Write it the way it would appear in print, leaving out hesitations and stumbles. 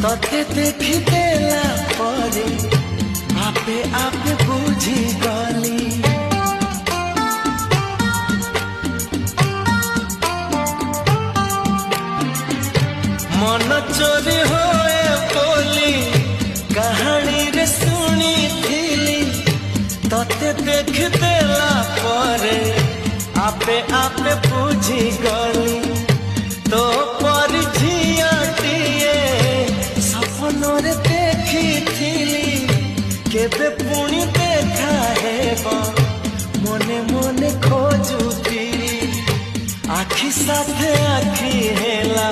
तते देखी देला परे आपे आपे बुझी गली मन चोरी होए बोली कहानी रे सुनी थीली तते देख देला परे आपे आपे बुझी गली तो पर झियाटिए सपनोरे देखी थीली केबे पुणी देखा हेबा मने मने खोजुती आखि साथे आखि हेला